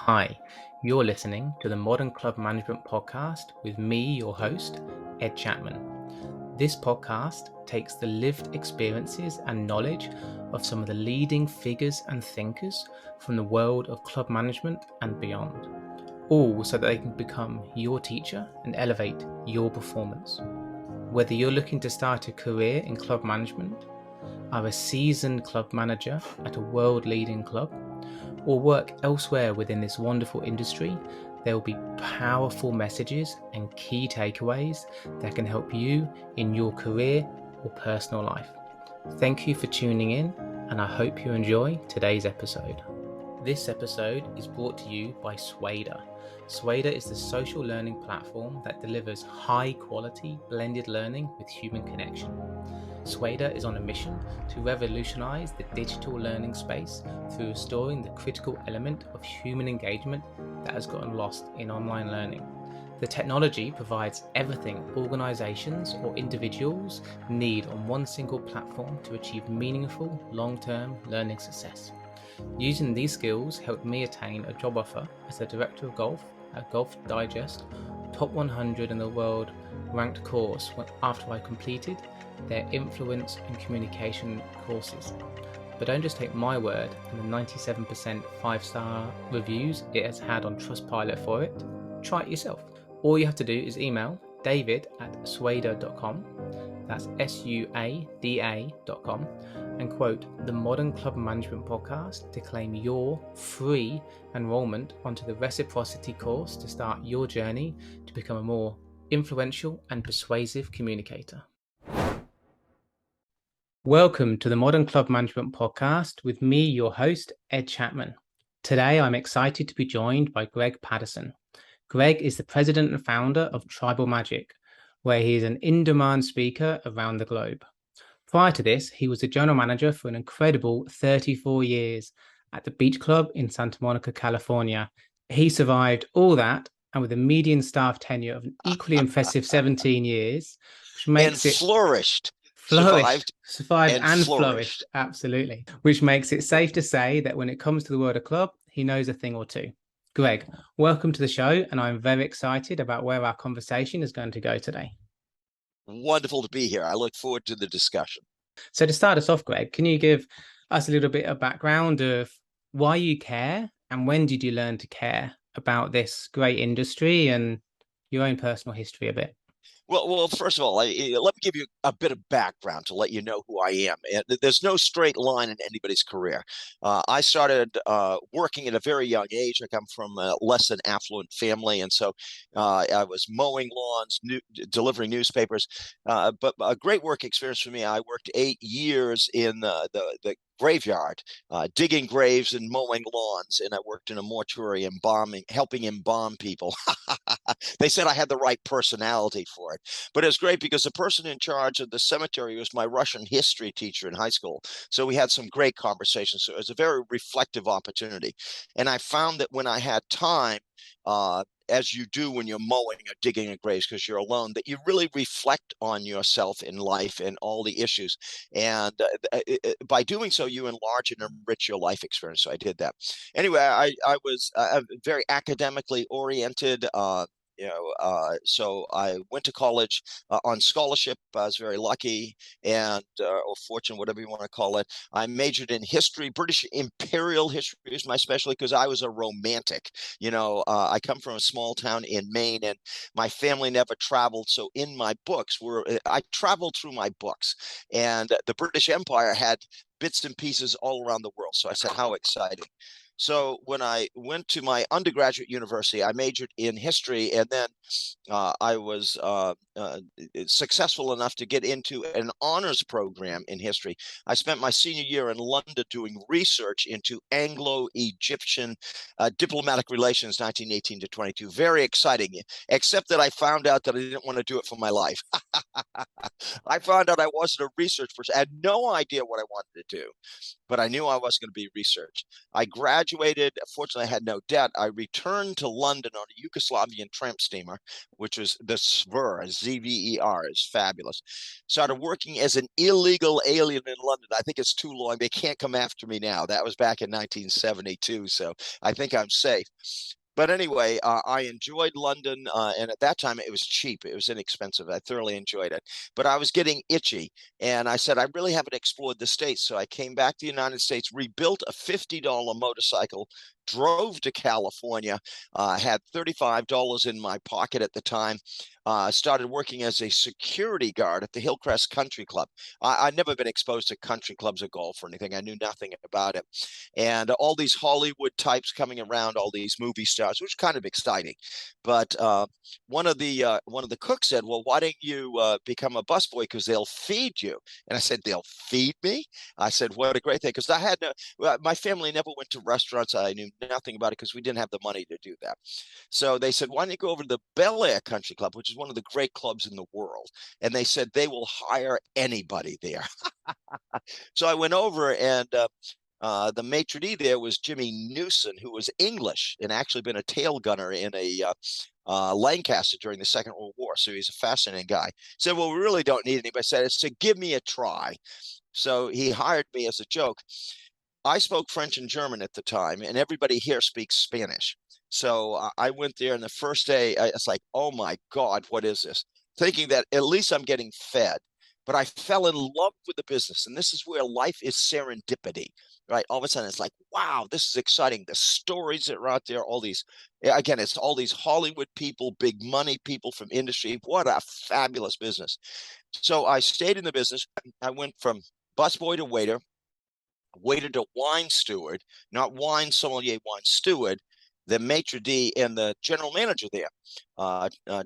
Hi, you're listening to the Modern Club Management Podcast with me, your host, Ed Chapman. This podcast takes the lived experiences and knowledge of some of the leading figures and thinkers from the world of club management and beyond, all so that they can become your teacher and elevate your performance. Whether you're looking to start a career in club management, are a seasoned club manager at a world-leading club, or work elsewhere within this wonderful industry, there will be powerful messages and key takeaways that can help you in your career or personal life. Thank you for tuning in, and I hope you enjoy today's episode. This episode is brought to you by Swader. Swader is the social learning platform that delivers high-quality blended learning with human connection. Swader is on a mission to revolutionize the digital learning space through restoring the critical element of human engagement that has gotten lost in online learning. The technology provides everything organizations or individuals need on one single platform to achieve meaningful, long-term learning success. Using these skills helped me attain a job offer as the director of golf at Golf Digest, top 100 in the world ranked course after I completed their influence and communication courses. But don't just take my word and the 97% 5-star reviews it has had on Trustpilot for it. Try it yourself. All you have to do is email david@swader.com, that's SUADA.com, and quote the Modern Club Management Podcast to claim your free enrollment onto the reciprocity course to start your journey to become a more influential and persuasive communicator. Welcome to the Modern Club Management Podcast with me, your host, Ed Chapman. Today, I'm excited to be joined by Gregg Patterson. Gregg is the president and founder of Tribal Magic, where he is an in-demand speaker around the globe. Prior to this, he was the general manager for an incredible 34 years at the Beach Club in Santa Monica, California. He survived all that, and with a median staff tenure of an equally impressive 17 years, which makes it flourished. Survived and flourished. Absolutely. Which makes it safe to say that when it comes to the world of club, he knows a thing or two. Gregg, welcome to the show, and I'm very excited about where our conversation is going to go today. Wonderful to be here. I look forward to the discussion. So to start us off, Gregg, can you give us a little bit of background of why you care and when did you learn to care about this great industry and your own personal history a bit? Well, first of all, let me give you a bit of background to let you know who I am. And there's no straight line in anybody's career. I started working at a very young age. I come from a less than affluent family, and so I was mowing lawns, delivering newspapers. But a great work experience for me. I worked 8 years in the graveyard, digging graves and mowing lawns, and I worked in a mortuary helping embalm people. They said I had the right personality for it. But it was great because the person in charge of the cemetery was my Russian history teacher in high school. So we had some great conversations. So it was a very reflective opportunity. And I found that when I had time, as you do when you're mowing or digging a grave because you're alone, that you really reflect on yourself in life and all the issues. And by doing so, you enlarge and enrich your life experience. So I did that. Anyway, I was very academically oriented. So I went to college on scholarship. I was very lucky and or fortunate, whatever you want to call it. I majored in history. British imperial history is my specialty because I was a romantic. I come from a small town in Maine, and my family never traveled. So in my books, I traveled through my books, and the British Empire had bits and pieces all around the world. So I said, how exciting. So when I went to my undergraduate university, I majored in history, and then I was successful enough to get into an honors program in history. I spent my senior year in London doing research into Anglo-Egyptian diplomatic relations, 1918 to 22. Very exciting, except that I found out that I didn't want to do it for my life. I found out I wasn't a research person. I had no idea what I wanted to do, but I knew I was going to be research. I graduated graduated. Fortunately, I had no debt. I returned to London on a Yugoslavian tramp steamer, which was the Zver, Z-V-E-R, is fabulous. Started working as an illegal alien in London. I think it's too long. They can't come after me now. That was back in 1972, so I think I'm safe. But anyway, I enjoyed London, and at that time it was cheap. It was inexpensive. I thoroughly enjoyed it. But I was getting itchy, and I said, I really haven't explored the States. So I came back to the United States, rebuilt a $50 motorcycle, drove to California, had $35 in my pocket at the time, started working as a security guard at the Hillcrest Country Club. I'd never been exposed to country clubs or golf or anything. I knew nothing about it. And all these Hollywood types coming around, all these movie stars, which was kind of exciting. But one of the cooks said, "Well, why don't you become a busboy? Because they'll feed you." And I said, "They'll feed me?" I said, "What a great thing!" Because I had my family never went to restaurants. I knew nothing about it because we didn't have the money to do that. So they said, "Why don't you go over to the Bel-Air Country Club, which is one of the great clubs in the world?" And they said they will hire anybody there. So I went over, and the maitre d' there was Jimmy Newson, who was English and actually been a tail gunner in a Lancaster during the Second World War. So he's a fascinating guy. Said, "Well, we really don't need anybody." I said, "Give me a try." So he hired me as a joke. I spoke French and German at the time, and everybody here speaks Spanish. So I went there, and the first day, it's like, oh my God, what is this? Thinking that at least I'm getting fed. But I fell in love with the business, and this is where life is serendipity, right? All of a sudden, it's like, wow, this is exciting. The stories that are out there, all these, again, it's all these Hollywood people, big money people from industry. What a fabulous business. So I stayed in the business. I went from busboy to waiter, waiter to wine steward, not wine sommelier, wine steward. The maitre d' and the general manager there,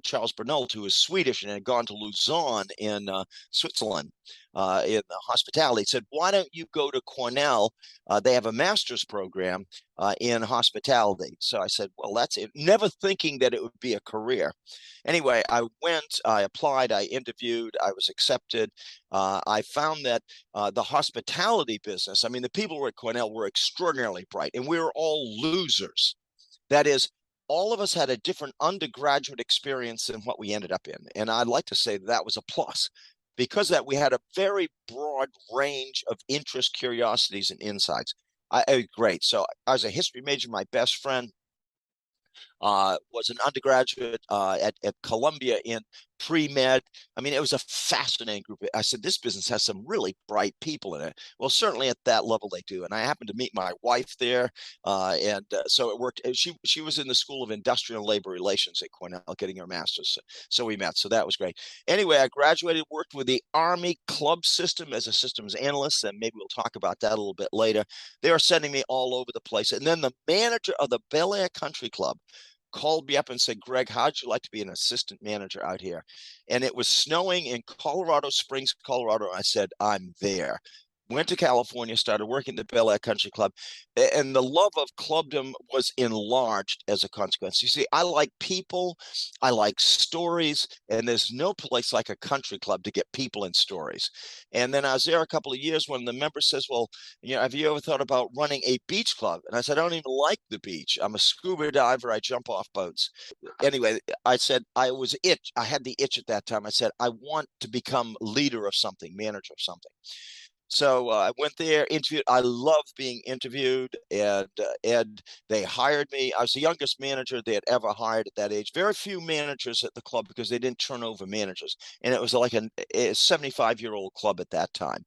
Charles Bernold, who is Swedish and had gone to Lausanne in Switzerland in the hospitality, said, "Why don't you go to Cornell? They have a master's program in hospitality." So I said, "Well, that's it." Never thinking that it would be a career. Anyway, I went, I applied, I interviewed, I was accepted. I found that the hospitality business, I mean, the people who were at Cornell were extraordinarily bright, and we were all losers. That is, all of us had a different undergraduate experience than what we ended up in. And I'd like to say that was a plus. Because that we had a very broad range of interest, curiosities, and insights. Great. So I was a history major. My best friend was an undergraduate at Columbia in pre-med. I mean, it was a fascinating group. I said, this business has some really bright people in it. Well, certainly at that level they do. And I happened to meet my wife there. So it worked. She was in the School of Industrial and Labor Relations at Cornell getting her master's. So we met. So that was great. Anyway, I graduated, worked with the Army club system as a systems analyst. And maybe we'll talk about that a little bit later. They were sending me all over the place. And then the manager of the Bel-Air Country Club called me up and said, "Greg, how'd you like to be an assistant manager out here?" And it was snowing in Colorado Springs, Colorado. And I said, "I'm there." Went to California, started working at the Bel-Air Country Club, and the love of clubdom was enlarged as a consequence. You see, I like people, I like stories, and there's no place like a country club to get people and stories. And then I was there a couple of years when the member says, "Well, have you ever thought about running a beach club?" And I said, "I don't even like the beach. I'm a scuba diver. I jump off boats." Anyway, I said I had the itch at that time. I said, I want to become leader of something, manager of something. So I went there, interviewed. I loved being interviewed, and they hired me. I was the youngest manager they had ever hired at that age. Very few managers at the club because they didn't turn over managers, and it was like a 75-year-old club at that time.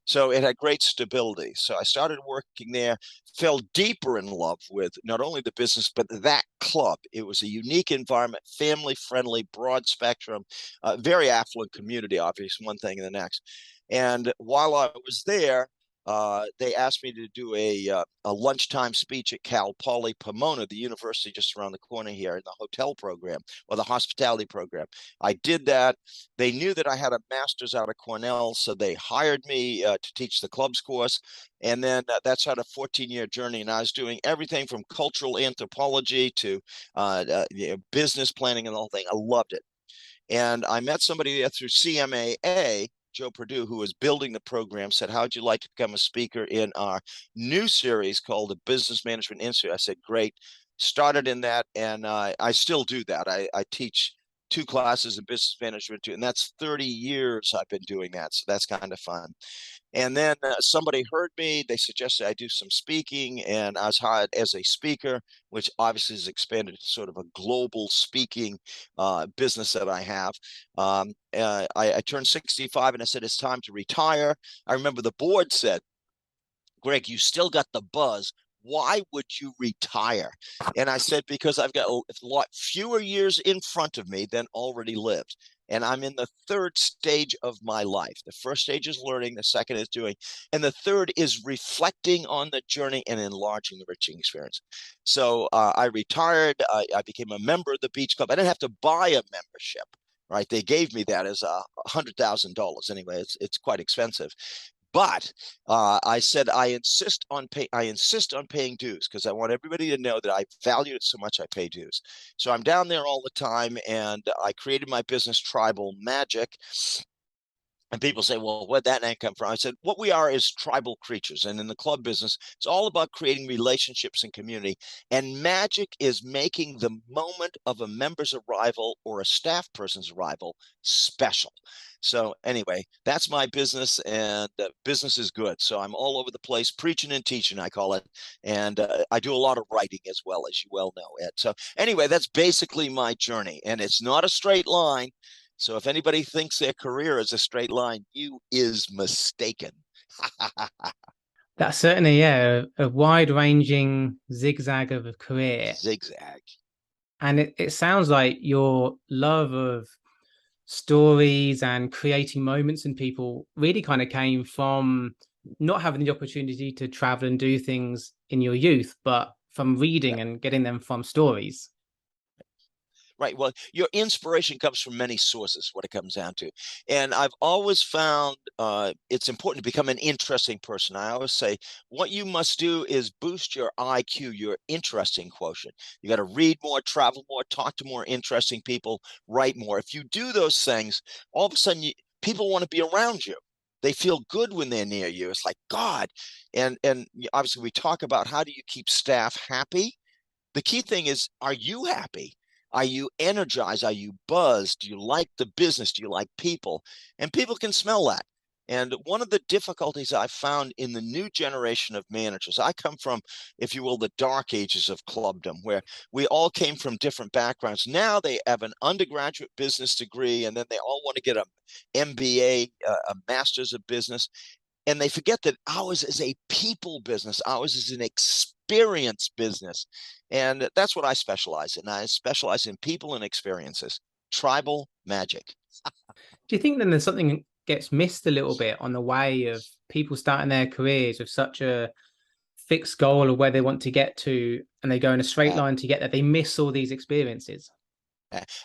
So it had great stability. So I started working there, fell deeper in love with not only the business, but that club. It was a unique environment, family friendly, broad spectrum, very affluent community, obviously, one thing and the next. And while I was there, they asked me to do a lunchtime speech at Cal Poly Pomona, the university just around the corner here, in the hotel program or the hospitality program. I did that. They knew that I had a master's out of Cornell, so they hired me to teach the clubs course. And then that's had a 14-year journey, and I was doing everything from cultural anthropology to business planning and the whole thing. I loved it. And I met somebody there through CMAA Joe Purdue, who was building the program, said, how'd you like to become a speaker in our new series called the Business Management Institute? I said, great. Started in that, and I still do that. I teach 2 classes in business management, and that's 30 years I've been doing that. So that's kind of fun. And then somebody heard me. They suggested I do some speaking, and I was hired as a speaker, which obviously has expanded to sort of a global speaking business that I have. I turned 65, and I said, it's time to retire. I remember the board said, Gregg, you still got the buzz. Why would you retire? And I said, because I've got a lot fewer years in front of me than already lived. And I'm in the third stage of my life. The first stage is learning, the second is doing, and the third is reflecting on the journey and enlarging the enriching experience. So I retired. I became a member of the Beach Club. I didn't have to buy a membership, right? They gave me that as $100,000. Anyway, it's quite expensive. But I said I insist on paying dues because I want everybody to know that I value it so much I pay dues. So I'm down there all the time, and I created my business, Tribal Magic. And people say, well, where'd that name come from? I said, what we are is tribal creatures. And in the club business, it's all about creating relationships and community. And magic is making the moment of a member's arrival or a staff person's arrival special. So anyway, that's my business, and business is good. So I'm all over the place, preaching and teaching, I call it. And I do a lot of writing as well, as you well know, Ed. So anyway, that's basically my journey. And it's not a straight line. So if anybody thinks their career is a straight line, you is mistaken. That's certainly, yeah, a wide-ranging zigzag of a career. Zigzag. And it sounds like your love of stories and creating moments in people really kind of came from not having the opportunity to travel and do things in your youth, but from reading Yeah. and getting them from stories. Right. Well, your inspiration comes from many sources, what it comes down to. And I've always found it's important to become an interesting person. I always say what you must do is boost your IQ, your interesting quotient. You got to read more, travel more, talk to more interesting people, write more. If you do those things, all of a sudden people want to be around you. They feel good when they're near you. It's like, God. And obviously we talk about how do you keep staff happy? The key thing is, are you happy? Are you energized? Are you buzzed? Do you like the business? Do you like people? And people can smell that. And one of the difficulties I found in the new generation of managers, I come from, if you will, the dark ages of clubdom, where we all came from different backgrounds. Now they have an undergraduate business degree, and then they all want to get an MBA, a master's of business. And they forget that ours is a people business. Ours is an experience business. And that's what I specialize in. I specialize in people and experiences, tribal magic. Do you think then there's something gets missed a little bit on the way of people starting their careers with such a fixed goal of where they want to get to, and they go in a straight line to get there? They miss all these experiences.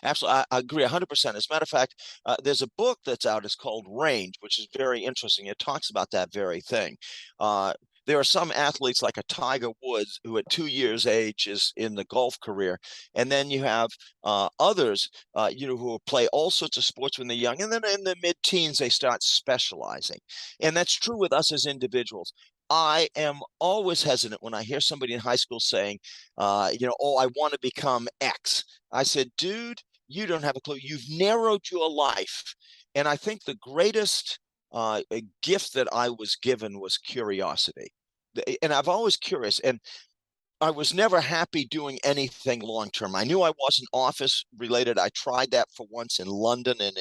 Absolutely. I agree 100%. As a matter of fact, there's a book that's out. It's called Range, which is very interesting. It talks about that very thing. There are some athletes like a Tiger Woods who at 2 years age is in the golf career. And then you have others, who play all sorts of sports when they're young. And then in the mid-teens, they start specializing. And that's true with us as individuals. I am always hesitant when I hear somebody in high school saying, oh, I want to become X. I said, dude, you don't have a clue. You've narrowed your life. And I think the greatest gift that I was given was curiosity. And I've always curious. And I was never happy doing anything long term. I knew I wasn't office related. I tried that for once in London, and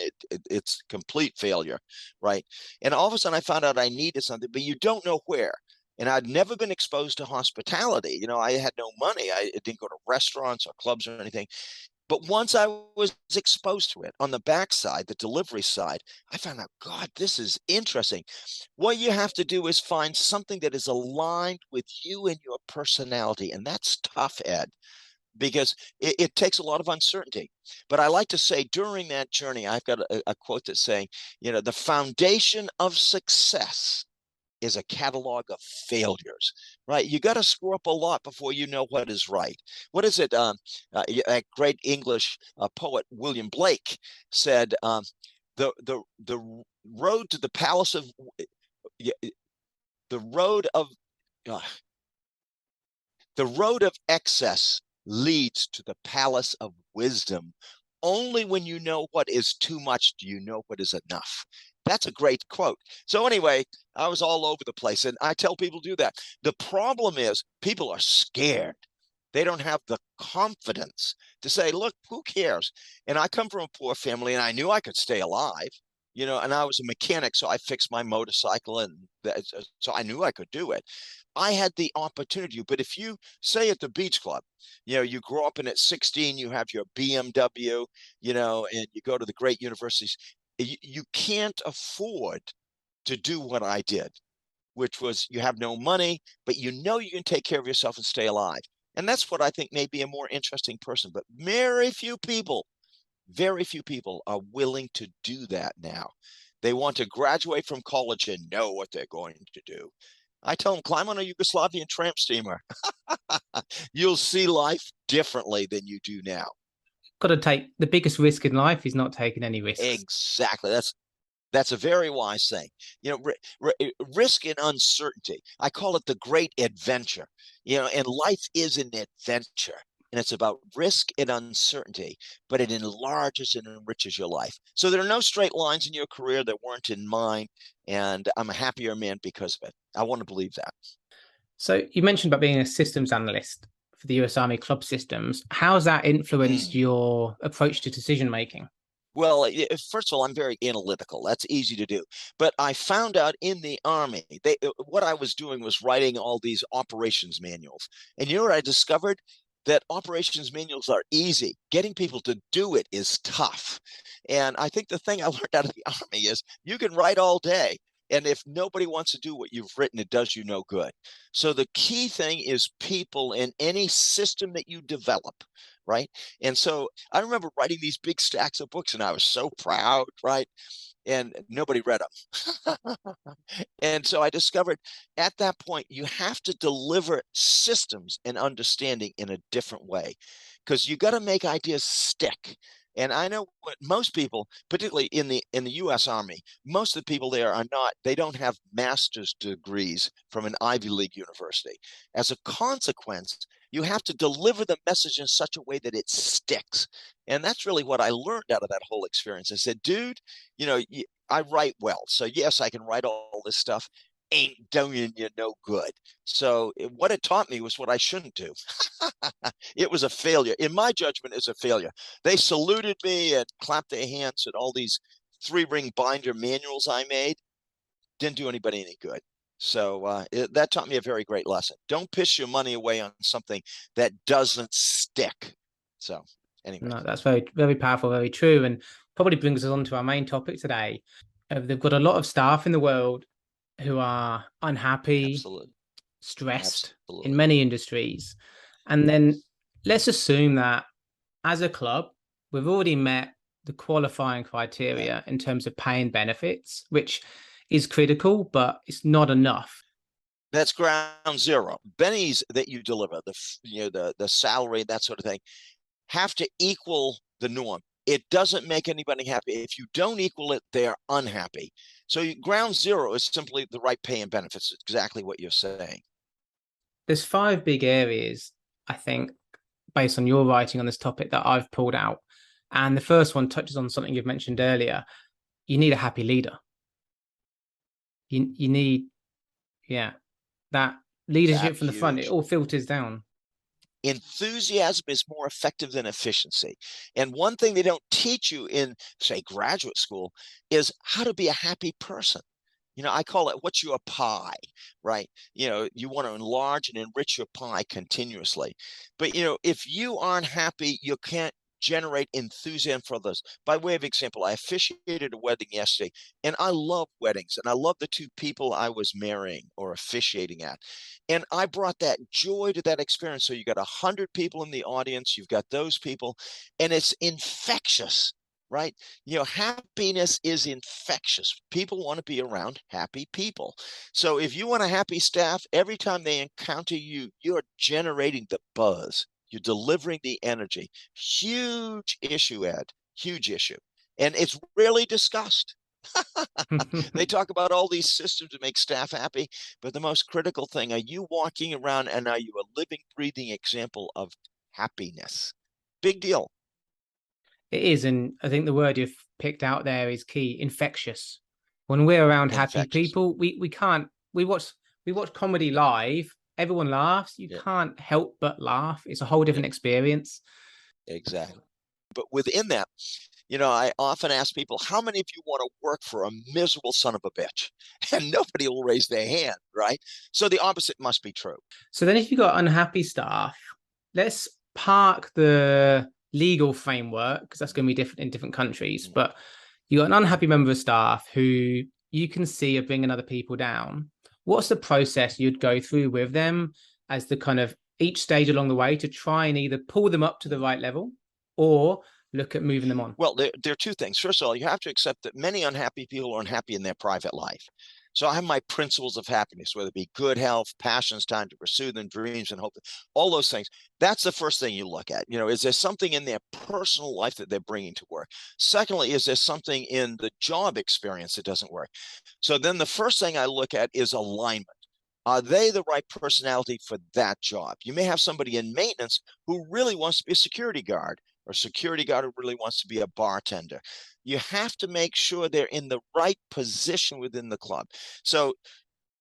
it's complete failure, right? And all of a sudden I found out I needed something, but you don't know where. And I'd never been exposed to hospitality. I had no money. I didn't go to restaurants or clubs or anything. But once I was exposed to it on the backside, the delivery side, I found out, God, this is interesting. What you have to do is find something that is aligned with you and your personality. And that's tough, Ed, because it takes a lot of uncertainty. But I like to say during that journey, I've got a quote that's saying, the foundation of success is a catalog of failures, right? You got to screw up a lot before you know what is right. What is it? That great English poet William Blake said, the road to the palace of the road of uh, the road of excess leads to the palace of wisdom. Only when you know what is too much do you know what is enough. That's a great quote. So anyway, I was all over the place, and I tell people to do that. The problem is people are scared. They don't have the confidence to say, look, who cares? And I come from a poor family, and I knew I could stay alive, and I was a mechanic, so I fixed my motorcycle, and so I knew I could do it. I had the opportunity, but if you say at the beach club, you grow up and at 16, you have your BMW, and you go to the great universities, you can't afford to do what I did, which was you have no money, but you can take care of yourself and stay alive. And that's what I think may be a more interesting person. But very few people are willing to do that now. They want to graduate from college and know what they're going to do. I tell them, climb on a Yugoslavian tramp steamer. You'll see life differently than you do now. Got to take the biggest risk in life is not taking any risks. Exactly. That's a very wise thing. Risk and uncertainty. I call it the great adventure. And life is an adventure. And it's about risk and uncertainty, but it enlarges and enriches your life. So there are no straight lines in your career that weren't in mine. And I'm a happier man because of it. I want to believe that. So you mentioned about being a systems analyst for the US Army club systems. How's that influenced your approach to decision making? Well, first of all, I'm very analytical. That's easy to do. But I found out in the Army, what I was doing was writing all these operations manuals. And what I discovered? That operations manuals are easy. Getting people to do it is tough. And I think the thing I learned out of the Army is you can write all day. And if nobody wants to do what you've written, it does you no good. So the key thing is people in any system that you develop, right? And so I remember writing these big stacks of books, and I was so proud, right? And nobody read them. And so I discovered at that point, you have to deliver systems and understanding in a different way because you got to make ideas stick. And I know what most people, particularly in the U.S. Army, most of the people there they don't have master's degrees from an Ivy League university. As a consequence, you have to deliver the message in such a way that it sticks. And that's really what I learned out of that whole experience. I said, dude, I write well. So yes, I can write all this stuff. Ain't doing you no good. So what it taught me was what I shouldn't do. It was a failure. In my judgment, it's a failure. They saluted me and clapped their hands at all these 3-ring binder manuals I made. Didn't do anybody any good. So that taught me a very great lesson. Don't piss your money away on something that doesn't stick. So anyway. No, that's very, very powerful, very true. And probably brings us on to our main topic today. They've got a lot of staff in the world who are unhappy, Absolutely. stressed Absolutely. in many industries. And then let's assume that as a club, we've already met the qualifying criteria in terms of pay and benefits, which is critical, but it's not enough. That's ground zero. Bennies that you deliver, the salary, that sort of thing, have to equal the norm. It doesn't make anybody happy. If you don't equal it, they're unhappy. So ground zero is simply the right pay and benefits. It's exactly what you're saying. There's 5 big areas, I think, based on your writing on this topic that I've pulled out. And the first one touches on something you've mentioned earlier. You need a happy leader. You need, that leadership from the front. It all filters down. Enthusiasm is more effective than efficiency. And one thing they don't teach you in, say, graduate school is how to be a happy person. I call it what's your pie, right? You want to enlarge and enrich your pie continuously. But, if you aren't happy, you can't generate enthusiasm for others. By way of example, I officiated a wedding yesterday, and I love weddings, and I love the 2 people I was marrying or officiating at. And I brought that joy to that experience. So you got 100 people in the audience, you've got those people, and it's infectious, right? Happiness is infectious. People want to be around happy people. So if you want a happy staff, every time they encounter you, you're generating the buzz. You're delivering the energy. Huge issue, Ed. Huge issue. And it's rarely discussed. They talk about all these systems to make staff happy, but the most critical thing, are you walking around and are you a living, breathing example of happiness? Big deal. It is, and I think the word you've picked out there is key: infectious. When we're around happy Infectious. people, we can't. We watch comedy live. Everyone laughs. You Yeah, can't help but laugh. It's a whole yeah, different experience. exactly. But within that, I often ask people, how many of you want to work for a miserable son of a bitch? And nobody will raise their hand, right? So the opposite must be true. So then, if you've got unhappy staff, let's park the legal framework because that's going to be different in different countries. Mm. But you got an unhappy member of staff who you can see are bringing other people down. What's the process you'd go through with them as the kind of each stage along the way to try and either pull them up to the right level or look at moving them on? Well, there are two things. First of all, you have to accept that many unhappy people are unhappy in their private life. So I have my principles of happiness, whether it be good health, passions, time to pursue them, dreams and hope, all those things. That's the first thing you look at. Is there something in their personal life that they're bringing to work? Secondly, is there something in the job experience that doesn't work? So then the first thing I look at is alignment. Are they the right personality for that job? You may have somebody in maintenance who really wants to be a security guard, or a security guard who really wants to be a bartender. You have to make sure they're in the right position within the club. So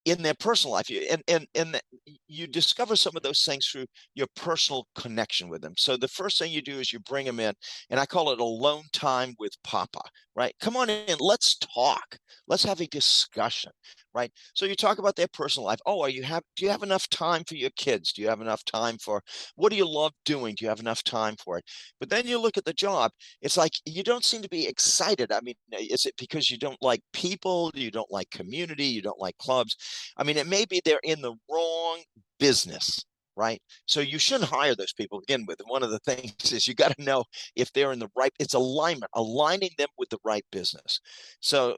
in their personal life, you discover some of those things through your personal connection with them. So the first thing you do is you bring them in, and I call it alone time with Papa, right? Come on in, let's talk, let's have a discussion, right? So you talk about their personal life. Oh, do you have enough time for your kids? Do you have enough time for, what do you love doing? Do you have enough time for it? But then you look at the job, it's like you don't seem to be excited. I mean, is it because you don't like people, you don't like community, you don't like clubs? I mean, it may be they're in the wrong business, right? So you shouldn't hire those people to begin with. And one of the things is you got to know if they're in the right, it's alignment, aligning them with the right business. So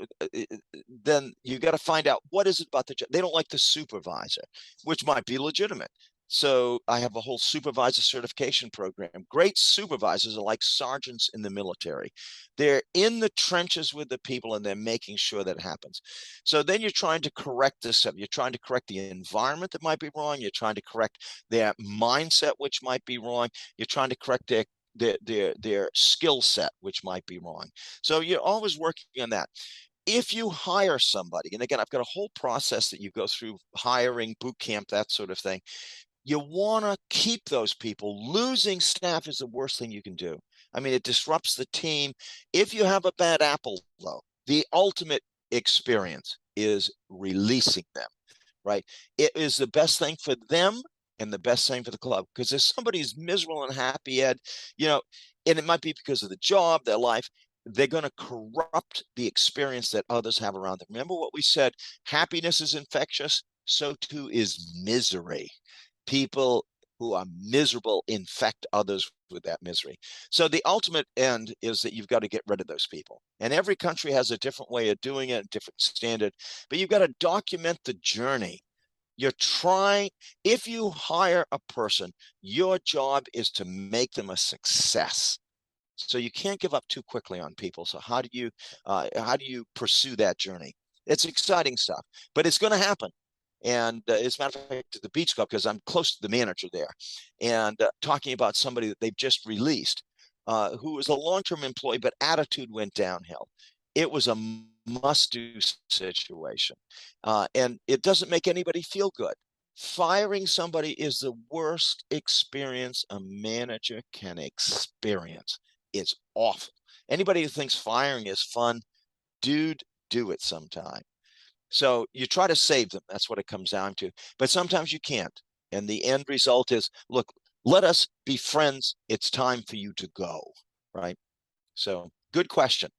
then you got to find out, what is it about the job? They don't like the supervisor, which might be legitimate. So I have a whole supervisor certification program. Great supervisors are like sergeants in the military. They're in the trenches with the people and they're making sure that happens. So then you're trying to correct this stuff. You're trying to correct the environment that might be wrong. You're trying to correct their mindset, which might be wrong. You're trying to correct their skill set, which might be wrong. So you're always working on that. If you hire somebody, and again, I've got a whole process that you go through, hiring, boot camp, that sort of thing. You want to keep those people. Losing staff is the worst thing you can do. I mean, it disrupts the team. If you have a bad apple, though, the ultimate experience is releasing them, right? It is the best thing for them and the best thing for the club. Because if somebody's miserable and happy, Ed, and it might be because of the job, their life, they're going to corrupt the experience that others have around them. Remember what we said, happiness is infectious, so too is misery. People who are miserable infect others with that misery. So the ultimate end is that you've got to get rid of those people. And every country has a different way of doing it, a different standard, but you've got to document the journey. You're trying, if you hire a person, your job is to make them a success. So you can't give up too quickly on people. So how do you pursue that journey? It's exciting stuff, but it's going to happen. And as a matter of fact, at the Beach Club, because I'm close to the manager there, and talking about somebody that they've just released, who was a long-term employee, but attitude went downhill. It was a must-do situation, and it doesn't make anybody feel good. Firing somebody is the worst experience a manager can experience. It's awful. Anybody who thinks firing is fun, dude, do it sometime. So you try to save them. That's what it comes down to. But sometimes you can't. And the end result is, look, let us be friends. It's time for you to go. Right. So good question.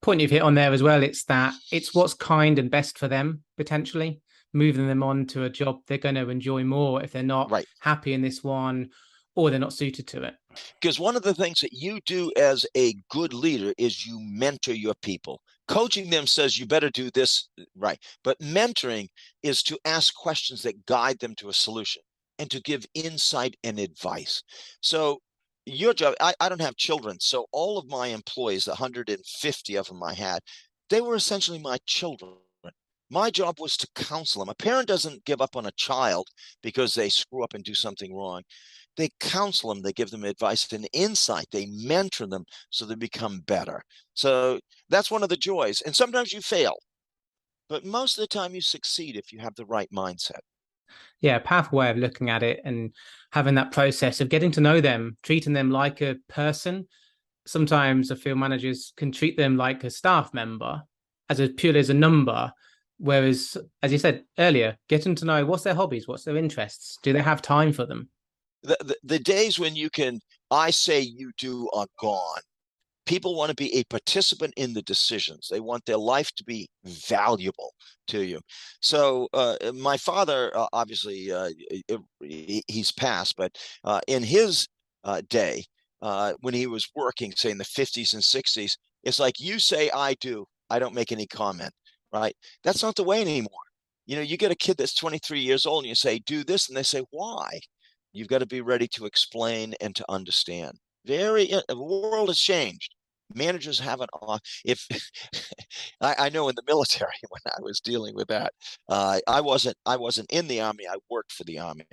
Point you've hit on there as well. It's what's kind and best for them, potentially moving them on to a job they're going to enjoy more if they're not Right. happy in this one or they're not suited to it. Because one of the things that you do as a good leader is you mentor your people. Coaching them says you better do this, right? But mentoring is to ask questions that guide them to a solution and to give insight and advice. So your job, I don't have children, so all of my employees, 150 of them I had, They were essentially my children. My job was to counsel them. A parent doesn't give up on a child because they screw up and do something wrong. They counsel them, they give them advice and insight, they mentor them so they become better. So that's one of the joys. And sometimes you fail, but most of the time you succeed if you have the right mindset. Yeah, a powerful way of looking at it and having that process of getting to know them, treating them like a person. Sometimes I feel managers can treat them like a staff member as a purely as a number. Whereas, as you said earlier, getting to know what's their hobbies, what's their interests, do they have time for them? The days when you can, I say you do, are gone. People want to be a participant in the decisions. They want their life to be valuable to you. So my father, obviously, he's passed, but in his day, when he was working, say in the 50s and 60s, it's like you say, I do. I don't make any comment, right? That's not the way anymore. You get a kid that's 23 years old and you say, do this, and they say, why? You've got to be ready to explain and to understand. The world has changed. Managers haven't. If I know in the military when I was dealing with that, I wasn't in the army. I worked for the army,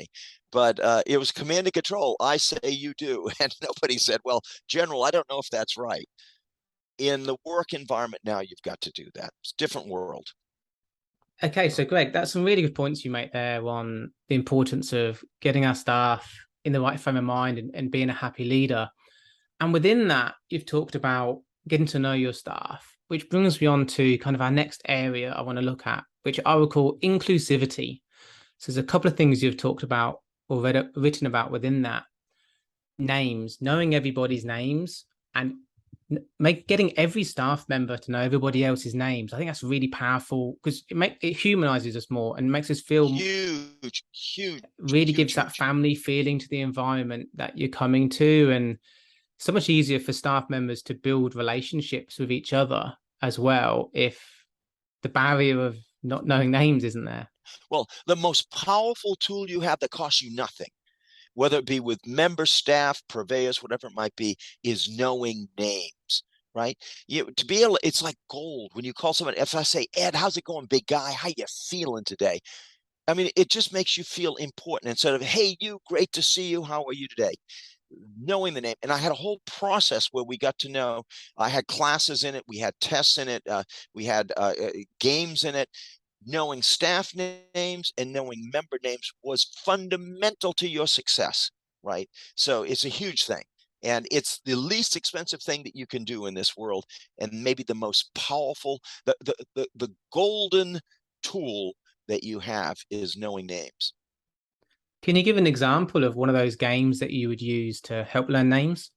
but it was command and control. I say you do, and nobody said, "Well, General, I don't know if that's right." In the work environment now, you've got to do that. It's a different world. Okay, so Greg, that's some really good points you make there on the importance of getting our staff in the right frame of mind and being a happy leader. And within that, you've talked about getting to know your staff, which brings me on to kind of our next area I want to look at, which I would call inclusivity. So there's a couple of things you've talked about or written about within that. Names, knowing everybody's names and getting every staff member to know everybody else's names. I think that's really powerful because it humanizes us more and makes us feel Huge, huge, really huge, gives that huge. family feeling to the environment that you're coming to, and so much easier for staff members to build relationships with each other as well if the barrier of not knowing names isn't there. Well, the most powerful tool you have that costs you nothing, whether it be with member staff, purveyors, whatever it might be, is knowing names, right? To be able, it's like gold when you call someone. If I say, Ed, how's it going, big guy? How you feeling today? I mean, it just makes you feel important instead of, hey, you, great to see you. How are you today? Knowing the name. And I had a whole process where we got to know. I had classes in it. We had tests in it. We had games in it. Knowing staff names and knowing member names was fundamental to your success, right? So it's a huge thing. And it's the least expensive thing that you can do in this world, and maybe the most powerful, the golden tool that you have is knowing names. Can you give an example of one of those games that you would use to help learn names?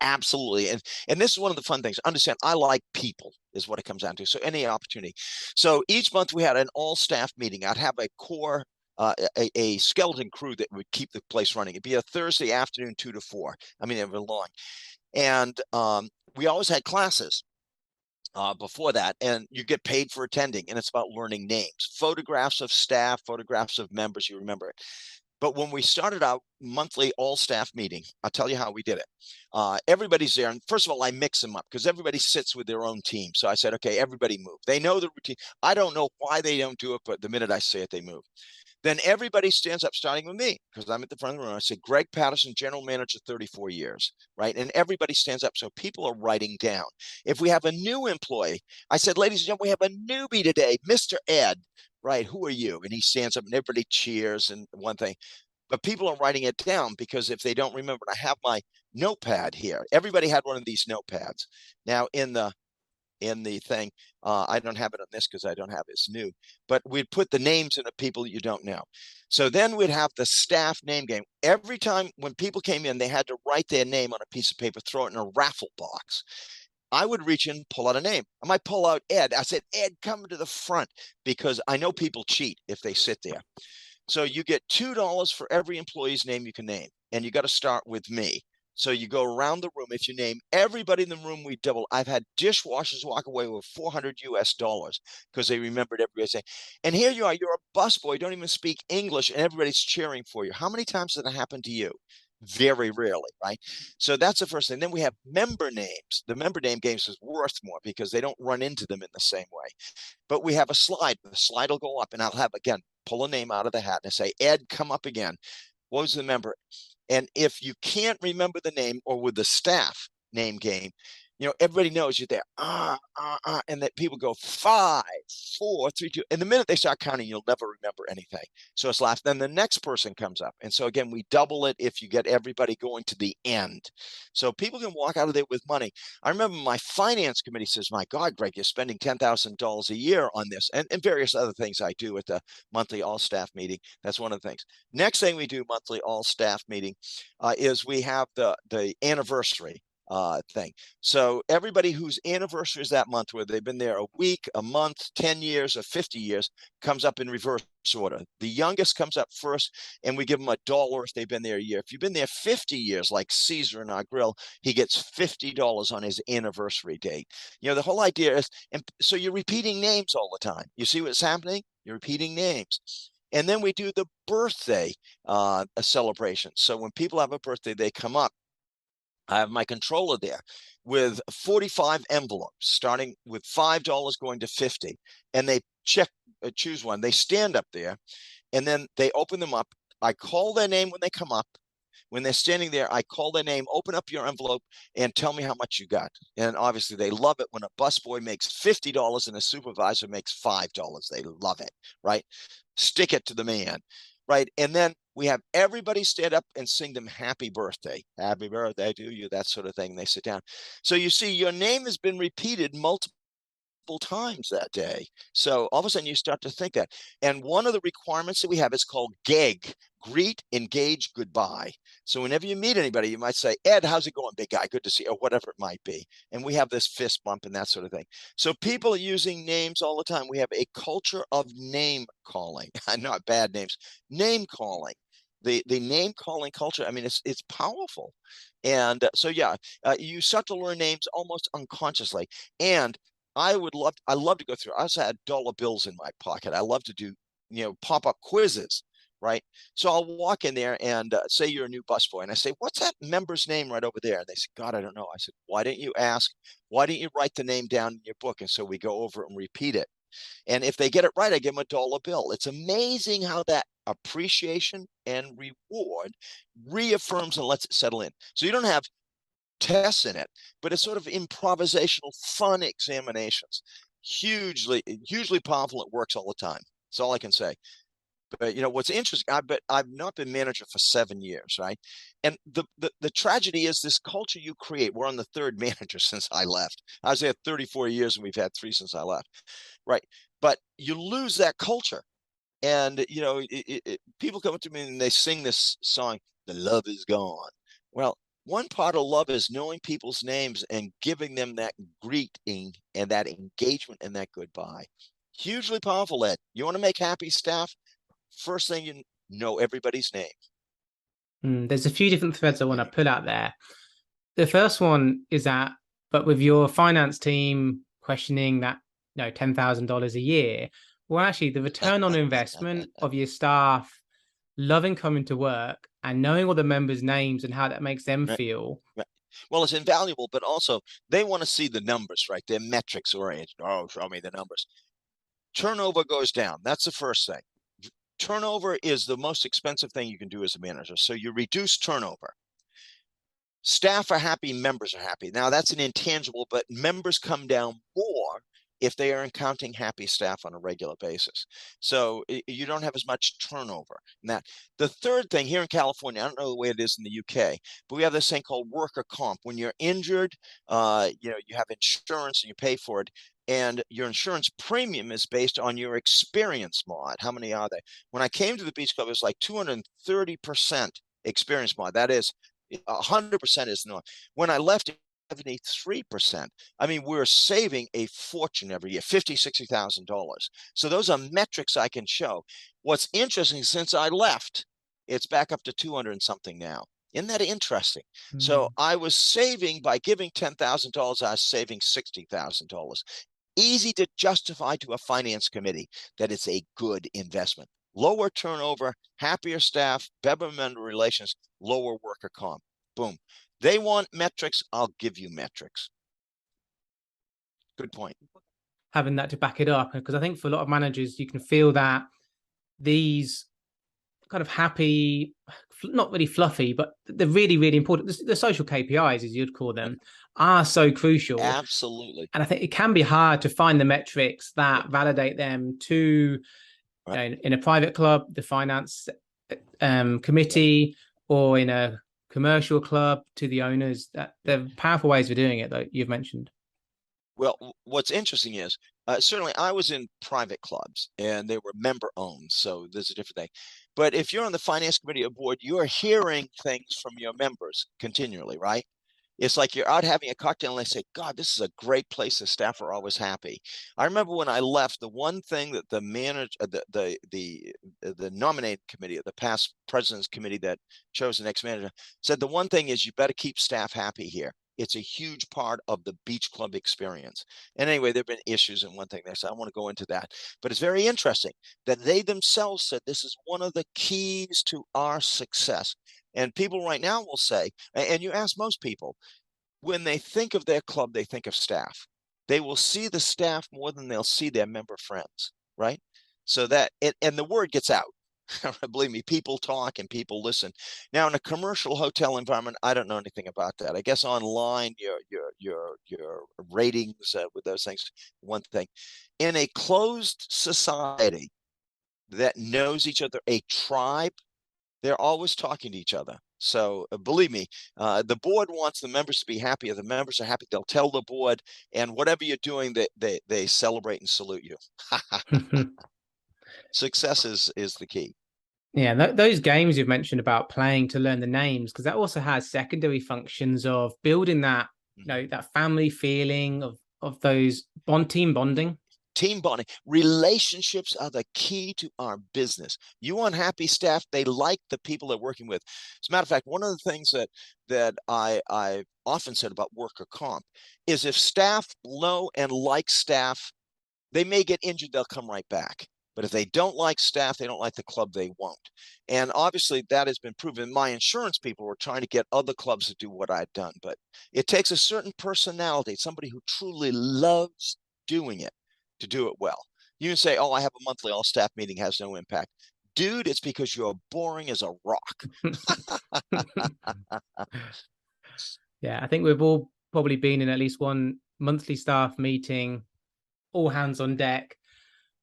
Absolutely. And this is one of the fun things. Understand, I like people is what it comes down to. So any opportunity. So each month we had an all staff meeting. I'd have a core a skeleton crew that would keep the place running. It'd be a Thursday afternoon, 2 to 4. I mean, it was long. And we always had classes before that, and you get paid for attending, and it's about learning names, photographs of staff, photographs of members, you remember it. But when we started our monthly all staff meeting, I'll tell you how we did it. Everybody's there. And first of all, I mix them up because everybody sits with their own team. So I said, okay, everybody move. They know the routine. I don't know why they don't do it, but the minute I say it, they move. Then everybody stands up, starting with me, because I'm at the front of the room. I say, Gregg Patterson, general manager, 34 years, right? And everybody stands up. So people are writing down. If we have a new employee, I said, ladies and gentlemen, we have a newbie today, Mr. Ed, right? Who are you? And he stands up and everybody cheers and one thing. But people are writing it down because if they don't remember, I have my notepad here. Everybody had one of these notepads. Now in the thing. I don't have it on this because I don't have it. It's new. But we'd put the names in of people you don't know. So then we'd have the staff name game. Every time when people came in, they had to write their name on a piece of paper, throw it in a raffle box. I would reach in, pull out a name. I might pull out Ed. I said, Ed, come to the front because I know people cheat if they sit there. So you get $2 for every employee's name you can name. And you got to start with me. So you go around the room. If you name everybody in the room, we double. I've had dishwashers walk away with $400 because they remembered everybody saying, and here you are, you're a busboy, don't even speak English, and everybody's cheering for you. How many times did that happen to you? Very rarely, right? So that's the first thing. Then we have member names. The member name games is worth more because they don't run into them in the same way. But we have a slide. The slide will go up, and I'll have, again, pull a name out of the hat and say, Ed, come up again. What was the member? And if you can't remember the name, or with the staff name game, everybody knows you're there. And that people go 5, 4, 3, 2. And the minute they start counting, you'll never remember anything. So it's last. Then the next person comes up. And so again, we double it if you get everybody going to the end. So people can walk out of there with money. I remember my finance committee says, my God, Greg, you're spending $10,000 a year on this, and various other things I do at the monthly all-staff meeting. That's one of the things. Next thing we do monthly all-staff meeting is we have the anniversary thing. So everybody whose anniversary is that month, where they've been there a week, a month, 10 years, or 50 years, comes up in reverse order. The youngest comes up first, and we give them $1 if they've been there a year. If you've been there 50 years, like Caesar in our grill, he gets $50 on his anniversary date. The whole idea is, and so you're repeating names all the time. You see what's happening? You're repeating names. And then we do the birthday celebration. So when people have a birthday, they come up. I have my controller there with 45 envelopes, starting with $5 going to 50. And they choose one. They stand up there, and then they open them up. I call their name when they come up. When they're standing there, I call their name, open up your envelope, and tell me how much you got. And obviously, they love it when a busboy makes $50 and a supervisor makes $5. They love it, right? Stick it to the man, right? And then we have everybody stand up and sing them happy birthday to you, that sort of thing. They sit down. So you see, your name has been repeated multiple times that day. So all of a sudden you start to think that. And one of the requirements that we have is called GEG, greet, engage, goodbye. So whenever you meet anybody, you might say, Ed, how's it going, big guy? Good to see you, or whatever it might be. And we have this fist bump and that sort of thing. So people are using names all the time. We have a culture of name calling, not bad names, name calling. The name calling culture, I mean, it's powerful. And so, yeah, you start to learn names almost unconsciously. And I love to go through. I also had dollar bills in my pocket. I love to do, pop-up quizzes, right? So I'll walk in there and say you're a new busboy, and I say, what's that member's name right over there? And they say, God, I don't know. I said, why didn't you ask? Why didn't you write the name down in your book? And so we go over it and repeat it. And if they get it right, I give them a dollar bill. It's amazing how that appreciation and reward reaffirms and lets it settle in. So you don't have tests in it, but it's sort of improvisational, fun examinations. Hugely powerful. It works all the time. That's all I can say. But what's interesting, I've not been manager for 7 years, right? And the tragedy is this culture you create. We're on the third manager since I left. I was there 34 years, and we've had 3 since I left, right? But you lose that culture. And people come up to me and they sing this song, "The Love Is Gone." Well, one part of love is knowing people's names and giving them that greeting and that engagement and that goodbye. Hugely powerful, Ed. You want to make happy staff? First thing, you know everybody's name. There's a few different threads I want to pull out there. The first one is that, but with your finance team questioning that, $10,000 a year, well, actually, the return on investment of your staff loving coming to work and knowing all the members' names and how that makes them feel. Right. Well, it's invaluable, but also they want to see the numbers, right? They're metrics oriented. Oh, show me the numbers. Turnover goes down. That's the first thing. Turnover is the most expensive thing you can do as a manager. So you reduce turnover. Staff are happy, members are happy. Now that's an intangible, but members come down more if they are encountering happy staff on a regular basis. So you don't have as much turnover. Now, the third thing here in California, I don't know the way it is in the UK, but we have this thing called worker comp. When you're injured, you have insurance and you pay for it. And your insurance premium is based on your experience mod. How many are they? When I came to the Beach Club, it was like 230% experience mod. That is 100% is the norm. When I left, 73%. I mean, we're saving a fortune every year, $50,000-$60,000. So those are metrics I can show. What's interesting, since I left, it's back up to 200 and something now. Isn't that interesting? So I was saving, by giving $10,000, I was saving $60,000. Easy to justify to a finance committee that it's a good investment. lower turnover, happier staff, better member relations, lower worker comp. Boom. They want metrics. I'll give you metrics. Good point. Having that to back it up, because I think for a lot of managers, you can feel that these kind of happy, not really fluffy, but they're really, really important. The social KPIs, as you'd call them, are so crucial. Absolutely. And I think it can be hard to find the metrics that validate them to, in a private club, the finance committee, or in a commercial club to the owners. That there are powerful ways of doing it, though, you've mentioned. Well, what's interesting is certainly I was in private clubs and they were member owned. So there's a different thing. But if you're on the finance committee or board, you are hearing things from your members continually, right? It's like you're out having a cocktail and they say, God, this is a great place. The staff are always happy. I remember when I left, the one thing that the manager, the nominating committee, the past president's committee that chose the next manager said, the one thing is you better keep staff happy here. It's a huge part of the beach club experience. And anyway, there have been issues and one thing there, so I want to go into that. But it's very interesting that they themselves said this is one of the keys to our success. And people right now will say, and you ask most people, when they think of their club, they think of staff. They will see the staff more than they'll see their member friends, right? So that, and the word gets out. Believe me, people talk and people listen. Now, in a commercial hotel environment, I don't know anything about that. I guess online, your ratings with those things, one thing. In a closed society that knows each other, a tribe, they're always talking to each other. So believe me, the board wants the members to be happy. If the members are happy, they'll tell the board, and whatever you're doing, they celebrate and salute you. Success is the key. Yeah, those games you've mentioned about playing to learn the names, because that also has secondary functions of building that, that family feeling of those team bonding. Team bonding. Relationships are the key to our business. You want happy staff, they like the people they're working with. As a matter of fact, one of the things that I often said about worker comp is if staff know and like staff, they may get injured, they'll come right back. But if they don't like staff, they don't like the club, they won't. And obviously that has been proven. My insurance people were trying to get other clubs to do what I'd done, but it takes a certain personality, somebody who truly loves doing it to do it well. You can say, oh, I have a monthly all staff meeting, has no impact. Dude, it's because you're boring as a rock. Yeah, I think we've all probably been in at least one monthly staff meeting, all hands on deck,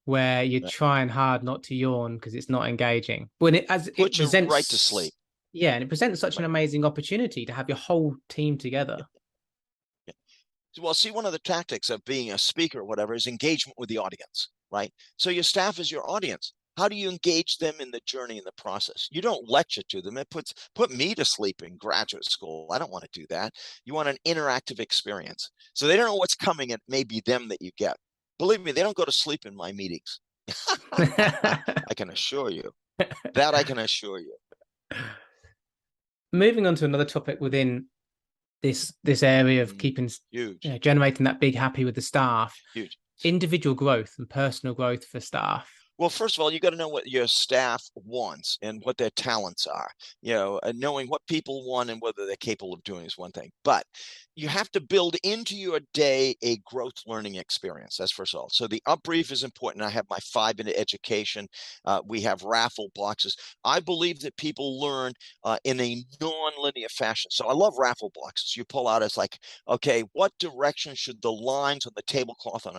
where you're trying hard not to yawn because it's not engaging. When it presents right to sleep. Yeah, and it presents such an amazing opportunity to have your whole team together. Yeah. Well, see, one of the tactics of being a speaker or whatever is engagement with the audience, right? So your staff is your audience. How do you engage them in the journey and the process? You don't lecture to them. It put me to sleep in graduate school. I don't want to do that. You want an interactive experience. So they don't know what's coming. It may be them that you get. Believe me, they don't go to sleep in my meetings. I can assure you. That I can assure you. Moving on to another topic within this area of keeping generating that big happy with the staff. Huge. Individual growth and personal growth for staff. Well, first of all, you got to know what your staff wants and what their talents are. Knowing what people want and whether they're capable of doing is one thing. But you have to build into your day a growth learning experience. That's first of all. So the upbrief is important. I have my 5-minute education. We have raffle boxes. I believe that people learn in a non-linear fashion. So I love raffle boxes. You pull out, it's like, okay, what direction should the lines on the tablecloth on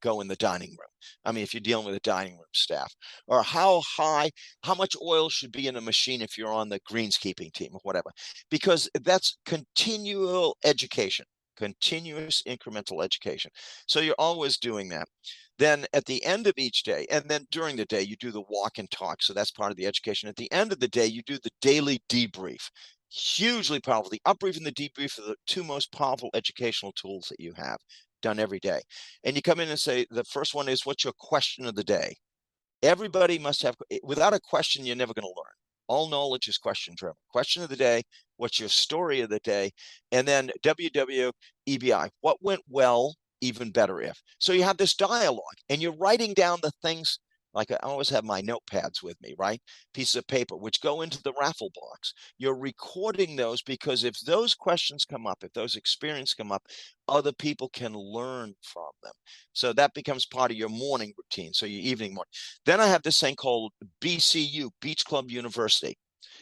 go in the dining room? I mean, if you're dealing with a dining room staff, or how much oil should be in a machine if you're on the greenskeeping team or whatever, because that's continual education, continuous incremental education. So you're always doing that. Then at the end of each day, and then during the day, you do the walk and talk. So that's part of the education. At the end of the day, you do the daily debrief. Hugely powerful. The upbrief and the debrief are the two most powerful educational tools that you have, done every day. And you come in and say, the first one is, what's your question of the day? Everybody must have, without a question, you're never going to learn. All knowledge is question driven. Question of the day, what's your story of the day? And then WWEBI, what went well, even better if. So you have this dialogue and you're writing down the things Like I always have my notepads with me, right? Pieces of paper, which go into the raffle box. You're recording those because if those questions come up, if those experiences come up, other people can learn from them. So that becomes part of your morning routine. So your evening morning. Then I have this thing called BCU, Beach Club University.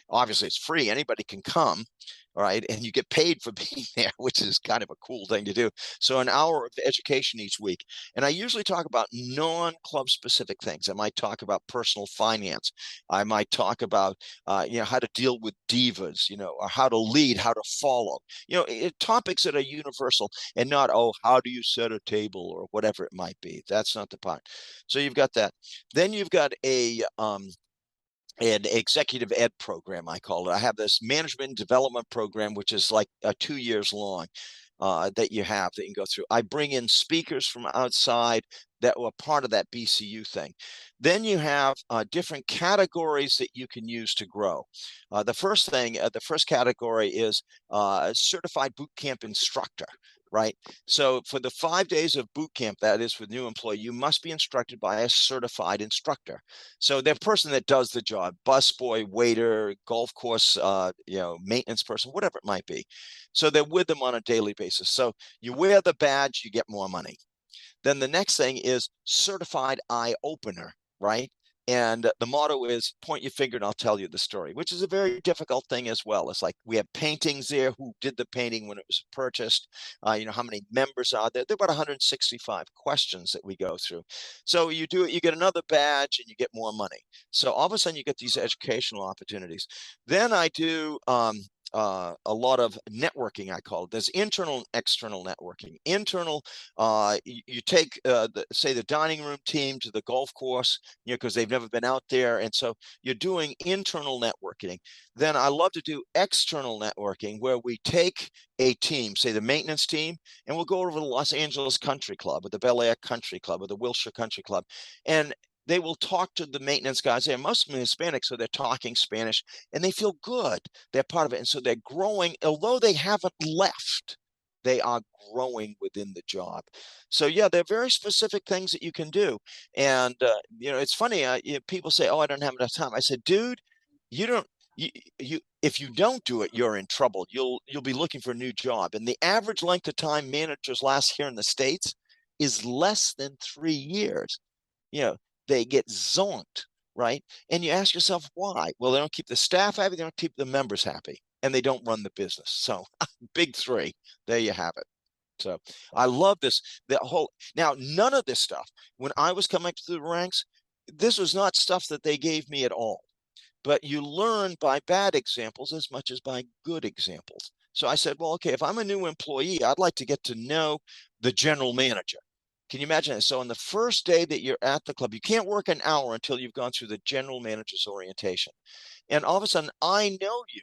Obviously, it's free. Anybody can come, all right, and you get paid for being there, which is kind of a cool thing to do. So an hour of education each week. And I usually talk about non-club specific things. I might talk about personal finance. I might talk about, how to deal with divas, or how to lead, how to follow, topics that are universal and not, oh, how do you set a table or whatever it might be. That's not the part. So you've got that. Then you've got an executive ed program, I call it. I have this management development program, which is like 2 years long, that you have that you can go through. I bring in speakers from outside that were part of that BCU thing. Then you have different categories that you can use to grow. The first category is certified boot camp instructor. Right. So for the 5 days of boot camp, that is with new employee, you must be instructed by a certified instructor. So the person that does the job, busboy, waiter, golf course, maintenance person, whatever it might be. So they're with them on a daily basis. So you wear the badge, you get more money. Then the next thing is certified eye opener, right? And the motto is point your finger and I'll tell you the story, which is a very difficult thing as well. It's like we have paintings there. Who did the painting when it was purchased? How many members are there? There are about 165 questions that we go through. So you do it, you get another badge and you get more money. So all of a sudden you get these educational opportunities. Then I do a lot of networking, I call it. There's internal and external networking. Internal, you take, say, the dining room team to the golf course, because they've never been out there. And so you're doing internal networking. Then I love to do external networking where we take a team, say the maintenance team, and we'll go over to the Los Angeles Country Club or the Bel-Air Country Club or the Wilshire Country Club. And they will talk to the maintenance guys. They're mostly Hispanic, so they're talking Spanish, and they feel good. They're part of it. And so they're growing, although they haven't left, they are growing within the job. So yeah, there are very specific things that you can do. And it's funny, people say, oh, I don't have enough time. I said, dude, you don't, if you don't do it, you're in trouble. You'll be looking for a new job. And the average length of time managers last here in the States is less than 3 years. They get zonked, right? And you ask yourself why? Well, they don't keep the staff happy, they don't keep the members happy, and they don't run the business. So big three, there you have it. So I love this. Now, none of this stuff, when I was coming up through the ranks, this was not stuff that they gave me at all. But you learn by bad examples as much as by good examples. So I said, well, okay, if I'm a new employee, I'd like to get to know the general manager. Can you imagine that? So on the first day that you're at the club, you can't work an hour until you've gone through the general manager's orientation. And all of a sudden, I know you.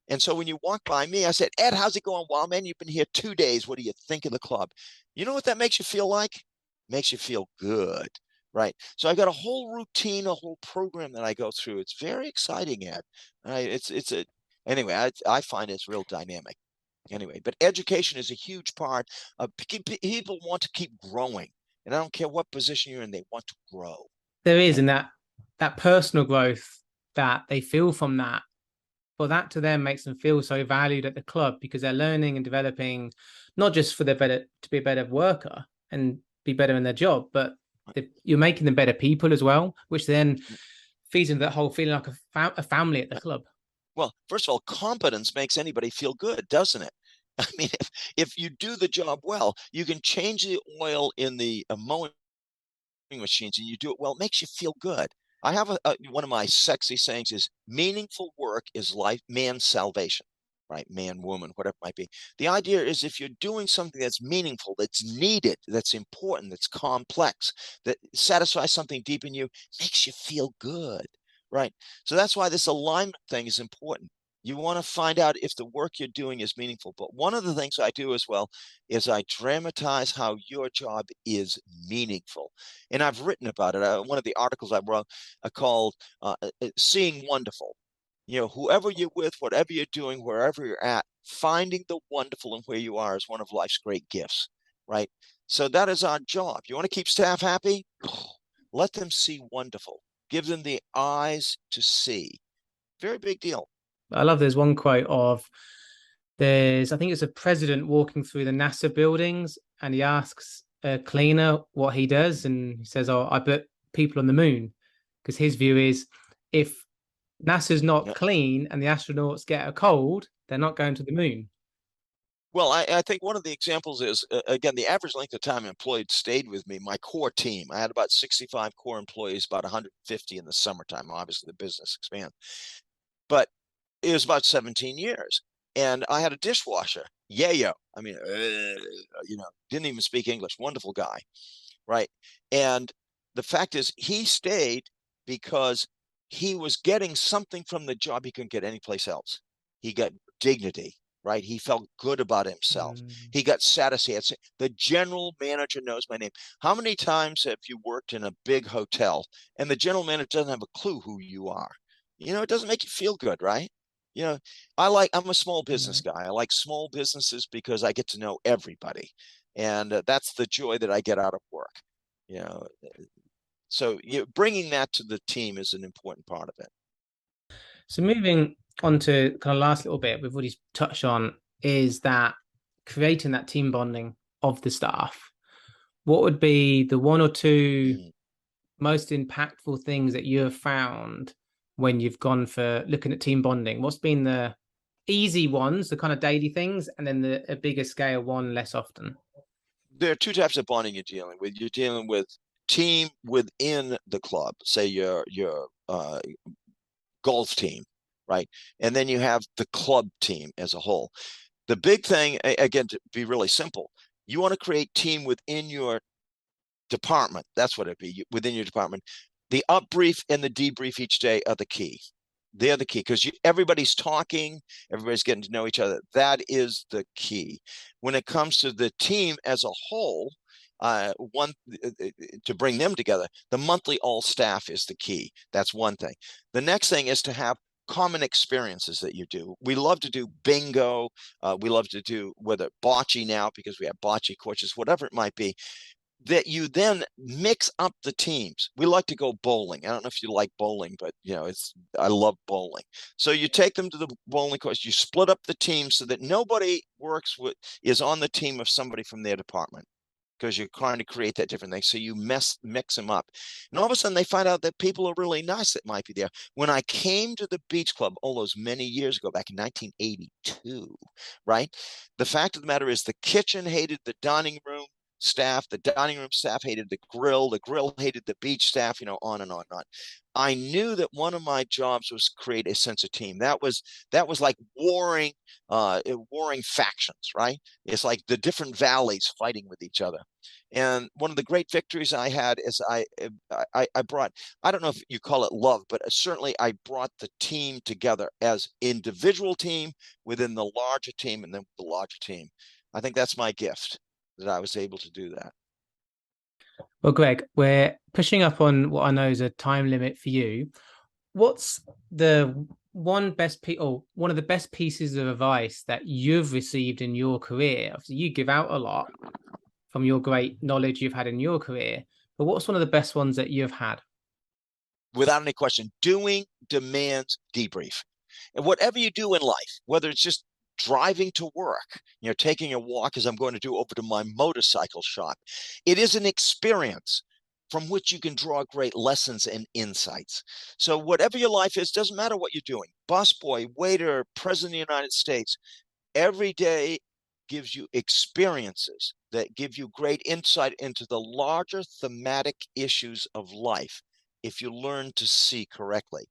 And so when you walk by me, I said, Ed, how's it going? Well, man, you've been here 2 days. What do you think of the club? You know what that makes you feel like? Makes you feel good, right? So I got a whole routine, a whole program that I go through. It's very exciting, Ed. Anyway, I find it's real dynamic. Anyway, but education is a huge part of people want to keep growing. And I don't care what position you're in, they want to grow. There is, and that personal growth that they feel from that, well, that to them makes them feel so valued at the club because they're learning and developing, not just for to be a better worker and be better in their job, but you're making them better people as well, which then feeds into that whole feeling like a family at the club. Well, first of all, competence makes anybody feel good, doesn't it? I mean, if you do the job well, you can change the oil in the mowing machines and you do it well, it makes you feel good. I have one of my sexy sayings is meaningful work is life, man's salvation, right? Man, woman, whatever it might be. The idea is if you're doing something that's meaningful, that's needed, that's important, that's complex, that satisfies something deep in you, makes you feel good, right? So that's why this alignment thing is important. You want to find out if the work you're doing is meaningful. But one of the things I do as well is I dramatize how your job is meaningful. And I've written about it. One of the articles I wrote called Seeing Wonderful. Whoever you're with, whatever you're doing, wherever you're at, finding the wonderful in where you are is one of life's great gifts, right? So that is our job. You want to keep staff happy? Let them see wonderful. Give them the eyes to see. Very big deal. I love there's one quote of I think it's a president walking through the NASA buildings and he asks a cleaner what he does. And he says, "Oh, I put people on the moon." Because his view is if NASA's not Yeah. clean and the astronauts get a cold, they're not going to the moon. Well, I think one of the examples is, again, the average length of time employed stayed with me, my core team. I had about 65 core employees, about 150 in the summertime. Obviously, the business expands. But it was about 17 years. And I had a dishwasher, yayo. I mean, didn't even speak English. Wonderful guy, right? And the fact is, he stayed because he was getting something from the job he couldn't get anyplace else. He got dignity, right? He felt good about himself. He got satisfied. The general manager knows my name. How many times have you worked in a big hotel and the general manager doesn't have a clue who you are? It doesn't make you feel good, right? I'm a small business guy. I like small businesses because I get to know everybody. And that's the joy that I get out of work. So bringing that to the team is an important part of it. So moving on to kind of last little bit we've already touched on is that creating that team bonding of the staff. What would be the one or two most impactful things that you have found when you've gone for looking at team bonding? What's been the easy ones, the kind of daily things, and then a bigger scale one less often? There are two types of bonding you're dealing with. You're dealing with team within the club, say your golf team, right? And then you have the club team as a whole. The big thing, again, to be really simple, you want to create team within your department. That's what it'd be, within your department. The upbrief and the debrief each day are the key. They're the key because everybody's talking, everybody's getting to know each other. That is the key. When it comes to the team as a whole, to bring them together, the monthly all staff is the key. That's one thing. The next thing is to have common experiences that you do. We love to do bingo. We love to do whether bocce now because we have bocce coaches, whatever it might be, that you then mix up the teams. We like to go bowling. I don't know if you like bowling, but I love bowling. So you take them to the bowling course, you split up the team so that nobody is on the team of somebody from their department, because you're trying to create that different thing. So you mix them up. And all of a sudden they find out that people are really nice that might be there. When I came to the beach club all those many years ago, back in 1982, right? The fact of the matter is the kitchen hated the dining room staff, the dining room staff hated the grill hated the beach staff, on and on and on. I knew that one of my jobs was create a sense of team. That was like warring factions, right? It's like the different valleys fighting with each other. And one of the great victories I had is I brought, I don't know if you call it love, but certainly I brought the team together as individual team within the larger team and then the larger team. I think that's my gift, that I was able to do that. Well, Greg, we're pushing up on what I know is a time limit for you. What's the one of the best pieces of advice that you've received in your career? Obviously, you give out a lot from your great knowledge you've had in your career, but what's one of the best ones that you've had? Without any question, doing demands debrief. And whatever you do in life, whether it's just driving to work, taking a walk as I'm going to do over to my motorcycle shop, it is an experience from which you can draw great lessons and insights. So whatever your life is, doesn't matter what you're doing, busboy, waiter, president of the United States, every day gives you experiences that give you great insight into the larger thematic issues of life if you learn to see correctly.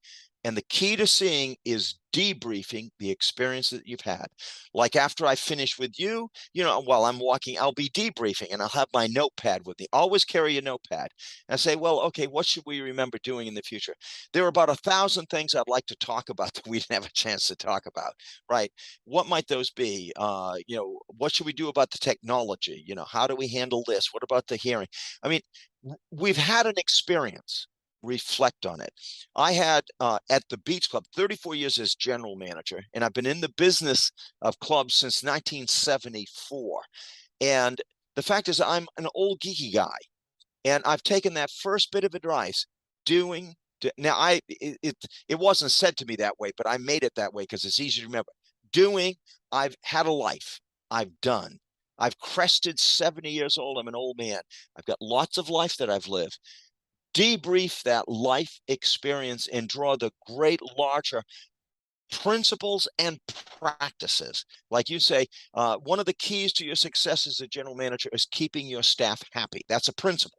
And the key to seeing is debriefing the experience that you've had. Like after I finish with you, while I'm walking, I'll be debriefing and I'll have my notepad with me. Always carry a notepad. And I say, well, okay, what should we remember doing in the future? There are about 1,000 things I'd like to talk about that we didn't have a chance to talk about, right? What might those be? What should we do about the technology? How do we handle this? What about the hearing? I mean, we've had an experience. Reflect on it. I had at the Beach Club 34 years as general manager, and I've been in the business of clubs since 1974. And the fact is, I'm an old geeky guy. And I've taken that first bit of advice, doing. Now, it wasn't said to me that way, but I made it that way because it's easy to remember. Doing, I've had a life. I've done. I've crested 70 years old. I'm an old man. I've got lots of life that I've lived. Debrief that life experience and draw the great, larger principles and practices. Like you say, one of the keys to your success as a general manager is keeping your staff happy. That's a principle.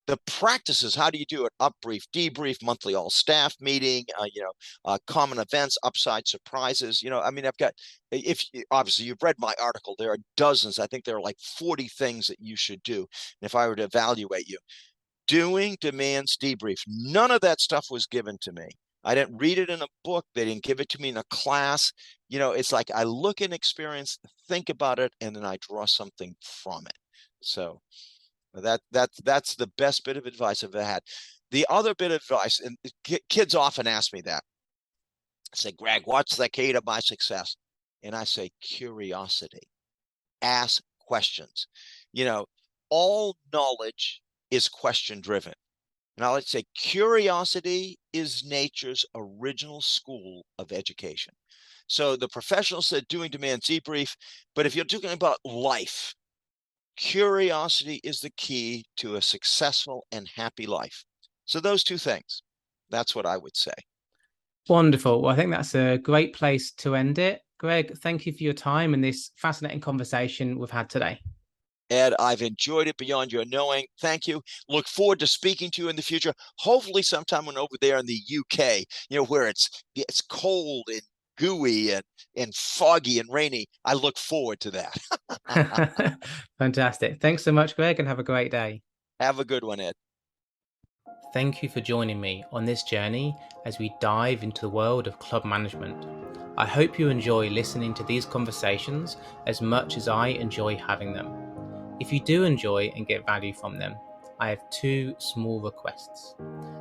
The practices, how do you do it? Upbrief, debrief, monthly all staff meeting, common events, upside surprises. I mean, I've got, if obviously you've read my article, there are dozens. I think there are like 40 things that you should do. And if I were to evaluate you, doing demands debrief. None of that stuff was given to me. I didn't read it in a book. They didn't give it to me in a class. It's like I look and experience, think about it, and then I draw something from it. So that's the best bit of advice I've ever had. The other bit of advice, and kids often ask me that. I say, Gregg, what's the key to my success? And I say, curiosity. Ask questions. All knowledge is question driven. And I like to say curiosity is nature's original school of education. So the professional said doing demands debrief, but if you're talking about life, curiosity is the key to a successful and happy life. So those two things, that's what I would say. Wonderful. Well, I think that's a great place to end it. Gregg, thank you for your time and this fascinating conversation we've had today. Ed, I've enjoyed it beyond your knowing. Thank you. Look forward to speaking to you in the future. Hopefully sometime when over there in the UK, where it's cold and gooey and foggy and rainy. I look forward to that. Fantastic. Thanks so much, Gregg, and have a great day. Have a good one, Ed. Thank you for joining me on this journey as we dive into the world of club management. I hope you enjoy listening to these conversations as much as I enjoy having them. If you do enjoy and get value from them, I have two small requests.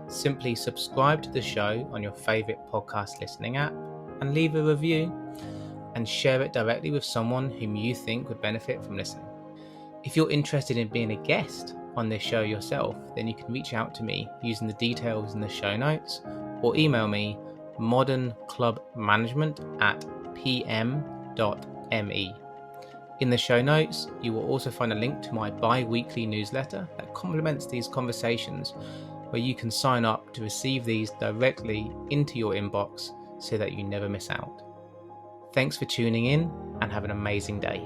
Simply subscribe to the show on your favourite podcast listening app and leave a review, and share it directly with someone whom you think would benefit from listening. If you're interested in being a guest on this show yourself, then you can reach out to me using the details in the show notes or email me modernclubmanagement@pm.me. In the show notes, you will also find a link to my bi-weekly newsletter that complements these conversations, where you can sign up to receive these directly into your inbox so that you never miss out. Thanks for tuning in and have an amazing day.